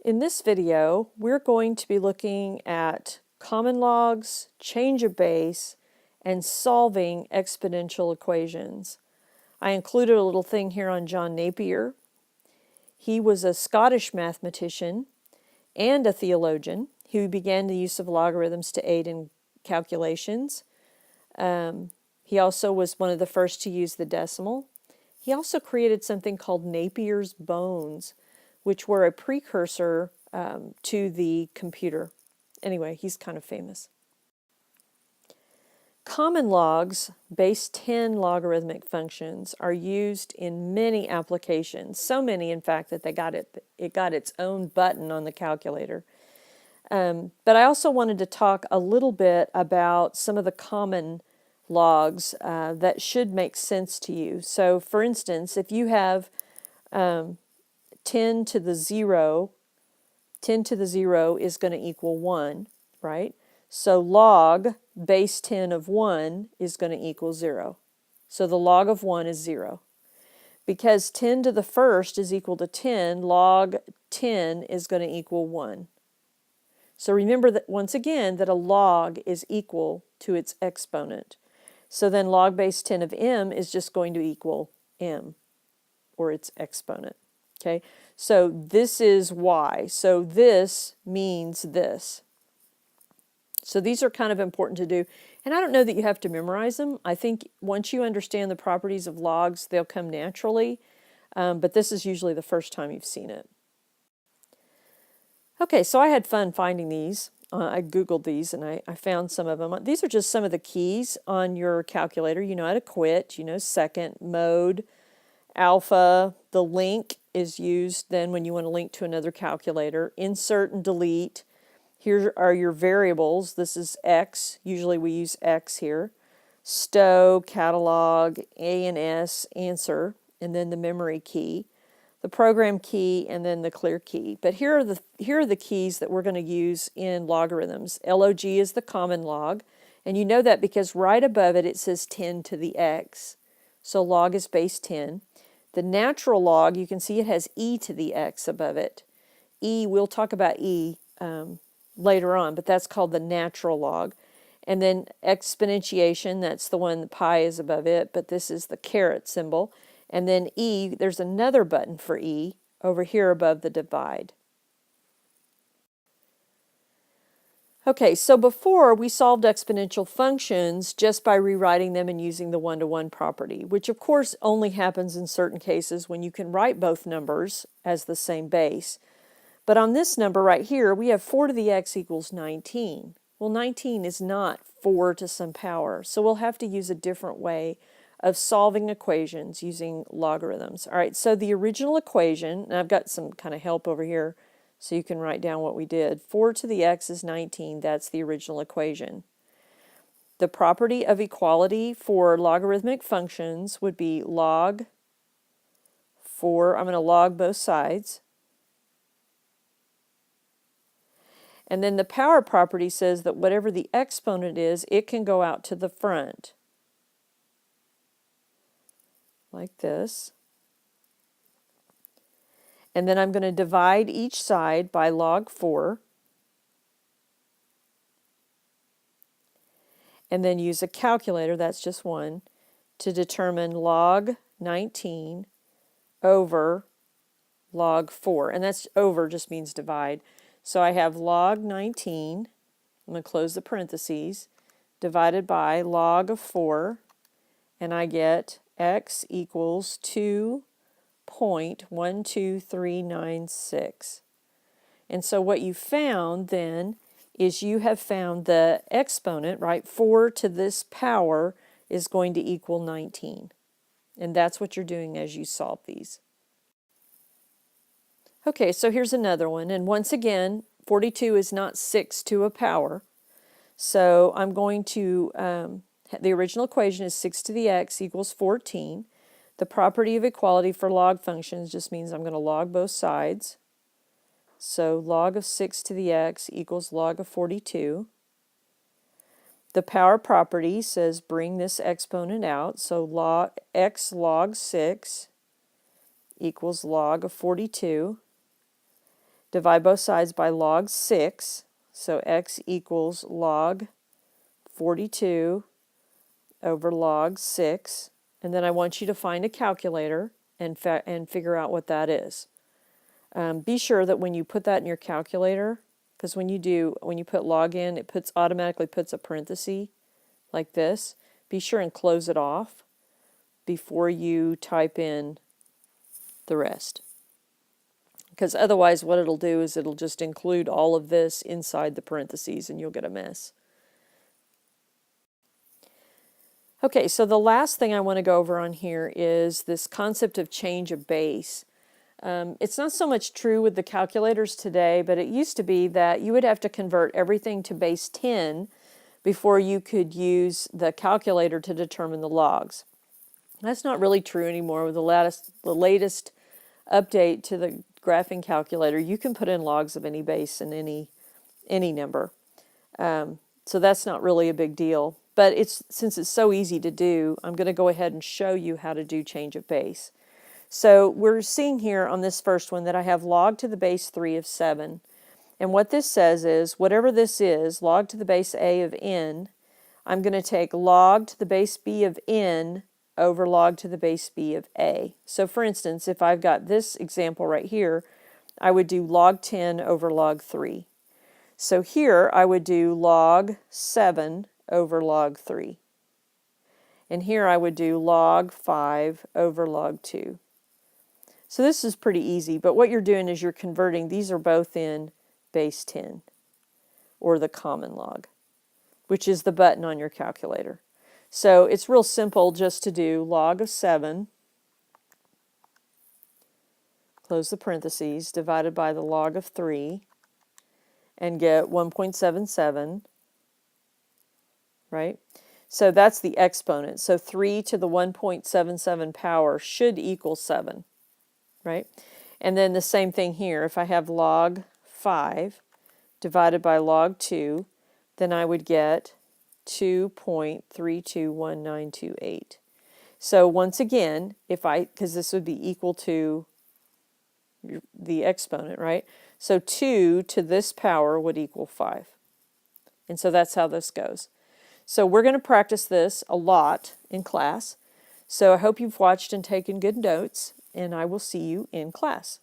In this video, we're going to be looking at common logs, change of base, and solving exponential equations. I included a little thing here on John Napier. He was a Scottish mathematician and a theologian who began the use of logarithms to aid in calculations. He also was one of the first to use the decimal. He also created something called Napier's bones, which were a precursor to the computer. Anyway, he's kind of famous. Common logs, base 10 logarithmic functions, are used in many applications. So many, in fact, that it got its own button on the calculator. But I also wanted to talk a little bit about some of the common logs that should make sense to you. So, for instance, if you have 10 to the 0, 10 to the 0 is going to equal 1, right? So log base 10 of 1 is going to equal 0. So the log of 1 is 0. Because 10 to the first is equal to 10, log 10 is going to equal 1. So remember that once again that a log is equal to its exponent. So then log base 10 of m is just going to equal m, or its exponent. Okay, so this is y. So this means this. So these are kind of important to do. And I don't know that you have to memorize them. I think once you understand the properties of logs, they'll come naturally. But this is usually the first time you've seen it. Okay, so I had fun finding these. I Googled these and I found some of them. These are just some of the keys on your calculator. You know how to quit, you know, second, mode, alpha. The link is used then when you want to link to another calculator. Insert and delete. Here are your variables. This is X. Usually we use X here. Stow, catalog, A and S, answer, and then the memory key, the program key, and then the clear key. But here are the keys that we're going to use in logarithms. Log is the common log, and you know that because right above it, it says 10 to the x. So log is base 10. The natural log, you can see it has e to the x above it. E, we'll talk about e later on, but that's called the natural log. And then exponentiation, that's the one that pi is above it, but this is the caret symbol. And then e, there's another button for e over here above the divide. Okay, so before we solved exponential functions just by rewriting them and using the one-to-one property, which of course only happens in certain cases when you can write both numbers as the same base. But on this number right here, we have 4 to the x equals 19. Well, 19 is not 4 to some power, so we'll have to use a different way of solving equations using logarithms. All right, so the original equation, and I've got some kind of help over here so you can write down what we did. 4 to the x is 19, that's the original equation. The property of equality for logarithmic functions would be log 4, I'm going to log both sides. And then the power property says that whatever the exponent is, it can go out to the front. Like this. And then I'm going to divide each side by log 4. And then use a calculator, that's just one, to determine log 19 over log 4. And that's over just means divide. So I have log 19, I'm going to close the parentheses, divided by log of 4, and I get x equals 2.12396. And so what you found then is you have found the exponent, right? 4 to this power is going to equal 19. And that's what you're doing as you solve these. Okay, so here's another one. And once again, 42 is not 6 to a power. So I'm going to, the original equation is 6 to the x equals 14. The property of equality for log functions just means I'm going to log both sides. So log of 6 to the x equals log of 42. The power property says bring this exponent out. So x log 6 equals log of 42. divide both sides by log 6, so x equals log 42 over log 6, and then I want you to find a calculator and figure out what that is. Be sure that when you put that in your calculator, because when you put log in, it automatically puts a parenthesis like this. Be sure and close it off before you type in the rest. Because otherwise what it'll do is it'll just include all of this inside the parentheses and you'll get a mess. Okay, so the last thing I want to go over on here is this concept of change of base. It's not so much true with the calculators today, but it used to be that you would have to convert everything to base 10 before you could use the calculator to determine the logs. That's not really true anymore. With the latest update to the graphing calculator, you can put in logs of any base and any number. So that's not really a big deal. But since it's so easy to do, I'm going to go ahead and show you how to do change of base. So we're seeing here on this first one that I have log to the base 3 of 7. And what this says is, whatever this is, log to the base a of n, I'm going to take log to the base b of n over log to the base b of a. So for instance, if I've got this example right here, I would do log 10 over log 3. So here I would do log 7 over log 3. And here I would do log 5 over log 2. So this is pretty easy, but what you're doing is you're converting, these are both in base 10, or the common log, which is the button on your calculator. So it's real simple just to do log of 7, close the parentheses, divided by the log of 3, and get 1.77, right? So that's the exponent. So 3 to the 1.77 power should equal 7, right? And then the same thing here. If I have log 5 divided by log 2, then I would get 2.321928. So once again, because this would be equal to the exponent, right? So 2 to this power would equal 5. And so that's how this goes. So we're going to practice this a lot in class. So I hope you've watched and taken good notes, and I will see you in class.